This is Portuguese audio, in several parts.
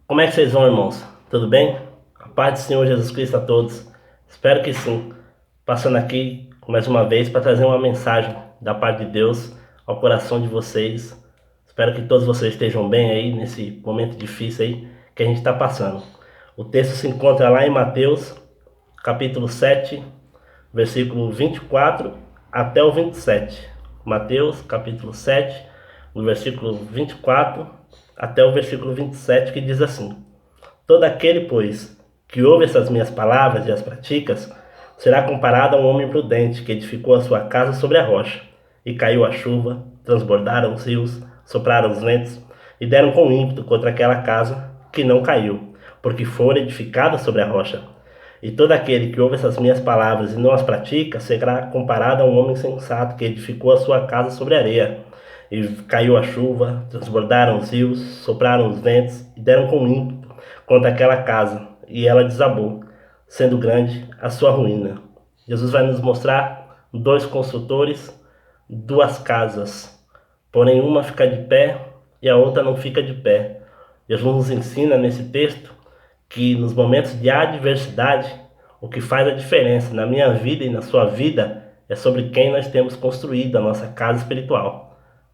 Como é que vocês vão, irmãos? Tudo bem? A paz do Senhor Jesus Cristo a todos. Espero que sim. Passando aqui mais uma vez para trazer uma mensagem da parte de Deus ao coração de vocês. Espero que todos vocês estejam bem aí nesse momento difícil aí que a gente está passando. O texto se encontra lá em Mateus, capítulo 7, versículo 24 até o 27. Mateus, capítulo 7, no versículo 24 até o versículo 27, que diz assim: Todo aquele, pois, que ouve essas minhas palavras e as praticas, será comparado a um homem prudente que edificou a sua casa sobre a rocha. E caiu a chuva, transbordaram os rios, sopraram os ventos, e deram com ímpeto contra aquela casa, que não caiu, porque fora edificada sobre a rocha. E todo aquele que ouve essas minhas palavras e não as pratica, será comparado a um homem sensato que edificou a sua casa sobre a areia. E caiu a chuva, transbordaram os rios, sopraram os ventos, e deram com ímpeto contra aquela casa, e ela desabou, sendo grande a sua ruína. Jesus vai nos mostrar dois construtores, duas casas, porém uma fica de pé e a outra não fica de pé. Jesus nos ensina nesse texto que nos momentos de adversidade, o que faz a diferença na minha vida e na sua vida é sobre quem nós temos construído a nossa casa espiritual.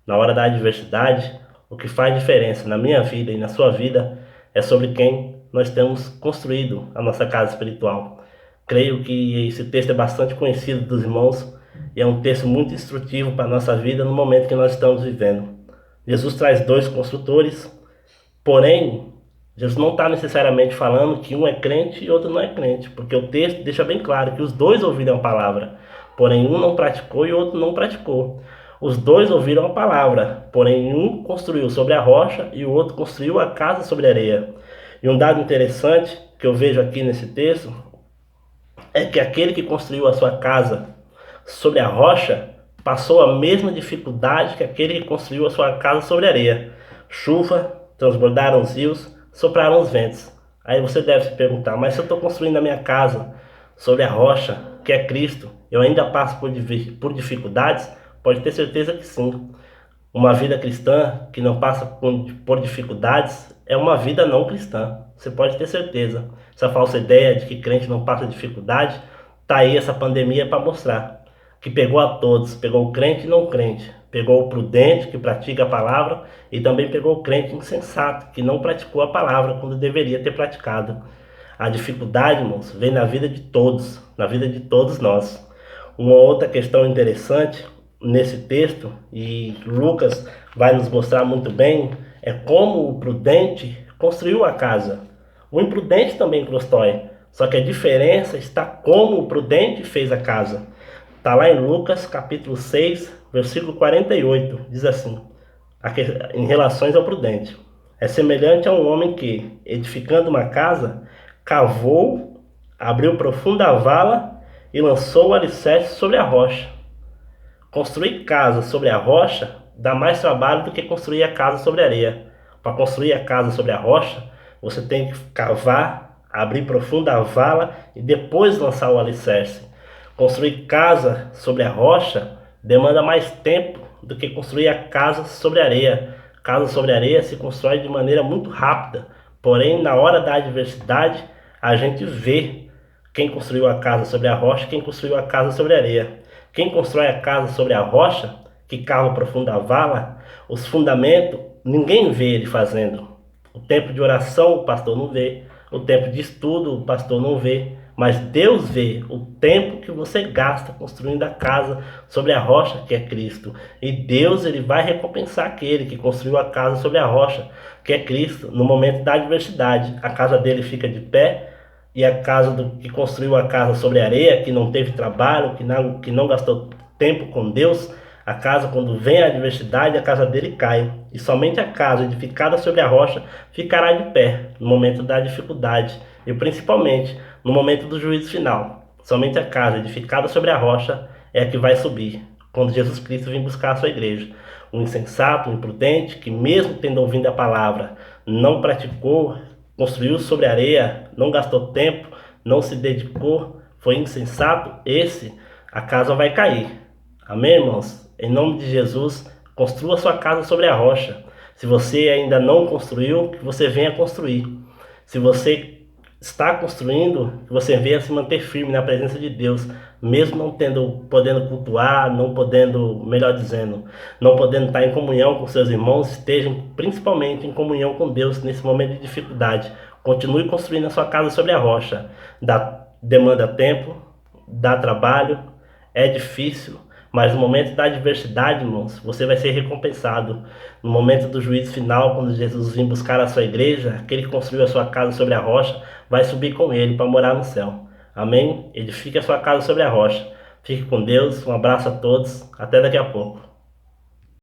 Na hora da adversidade, o que faz diferença na minha vida e na sua vida é sobre quem nós temos construído a nossa casa espiritual. Creio que esse texto é bastante conhecido dos irmãos e é um texto muito instrutivo para a nossa vida no momento que nós estamos vivendo. Jesus traz dois construtores, porém, Jesus não está necessariamente falando que um é crente e outro não é crente, porque o texto deixa bem claro que os dois ouviram a palavra, porém um não praticou e o outro não praticou. Os dois ouviram a palavra, porém um construiu sobre a rocha e o outro construiu a casa sobre a areia. E um dado interessante que eu vejo aqui nesse texto é que aquele que construiu a sua casa sobre a rocha passou a mesma dificuldade que aquele que construiu a sua casa sobre a areia. Chuva, transbordaram os rios, sopraram os ventos. Aí você deve se perguntar, mas se eu estou construindo a minha casa sobre a rocha, que é Cristo, eu ainda passo por dificuldades? Pode ter certeza que sim. Uma vida cristã que não passa por dificuldades é uma vida não cristã. Você pode ter certeza. Essa falsa ideia de que crente não passa dificuldade, tá aí essa pandemia para mostrar. Que pegou a todos, pegou o crente e não crente. Pegou o prudente que pratica a palavra e também pegou o crente insensato que não praticou a palavra quando deveria ter praticado. A dificuldade, irmãos, vem na vida de todos, na vida de todos nós. Uma outra questão interessante nesse texto, e Lucas vai nos mostrar muito bem, é como o prudente construiu a casa. O imprudente também constrói, só que a diferença está como o prudente fez a casa. Está lá em Lucas capítulo 6, versículo 48, diz assim, em relações ao prudente: é semelhante a um homem que, edificando uma casa, cavou, abriu profunda vala e lançou o alicerce sobre a rocha. Construir casa sobre a rocha dá mais trabalho do que construir a casa sobre a areia. Para construir a casa sobre a rocha, você tem que cavar, abrir profunda vala e depois lançar o alicerce. Construir casa sobre a rocha demanda mais tempo do que construir a casa sobre a areia. Casa sobre a areia se constrói de maneira muito rápida, porém, na hora da adversidade, a gente vê quem construiu a casa sobre a rocha e quem construiu a casa sobre a areia. Quem constrói a casa sobre a rocha, que cava profunda vala, os fundamentos, ninguém vê ele fazendo. O tempo de oração o pastor não vê, o tempo de estudo o pastor não vê, mas Deus vê o tempo que você gasta construindo a casa sobre a rocha, que é Cristo. E Deus, ele vai recompensar aquele que construiu a casa sobre a rocha, que é Cristo. No momento da adversidade, a casa dele fica de pé, e a casa do que construiu a casa sobre a areia, que não teve trabalho, que não gastou tempo com Deus, a casa, quando vem a adversidade, a casa dele cai. E somente a casa edificada sobre a rocha ficará de pé no momento da dificuldade e principalmente no momento do juízo final. Somente a casa edificada sobre a rocha é a que vai subir quando Jesus Cristo vir buscar a sua igreja. O insensato, o imprudente, que mesmo tendo ouvido a palavra, não praticou, construiu sobre areia, não gastou tempo, não se dedicou, foi insensato, a casa vai cair. Amém, irmãos? Em nome de Jesus, construa sua casa sobre a rocha. Se você ainda não construiu, que você venha construir. Se você está construindo, que você venha se manter firme na presença de Deus, mesmo não podendo cultuar, não podendo, melhor dizendo, não podendo estar em comunhão com seus irmãos, estejam principalmente em comunhão com Deus nesse momento de dificuldade. Continue construindo a sua casa sobre a rocha. Demanda tempo, dá trabalho, é difícil, mas no momento da adversidade, irmãos, você vai ser recompensado. No momento do juízo final, quando Jesus vir buscar a sua igreja, aquele que construiu a sua casa sobre a rocha, vai subir com ele para morar no céu. Amém? Edifique a sua casa sobre a rocha. Fique com Deus, um abraço a todos, até daqui a pouco.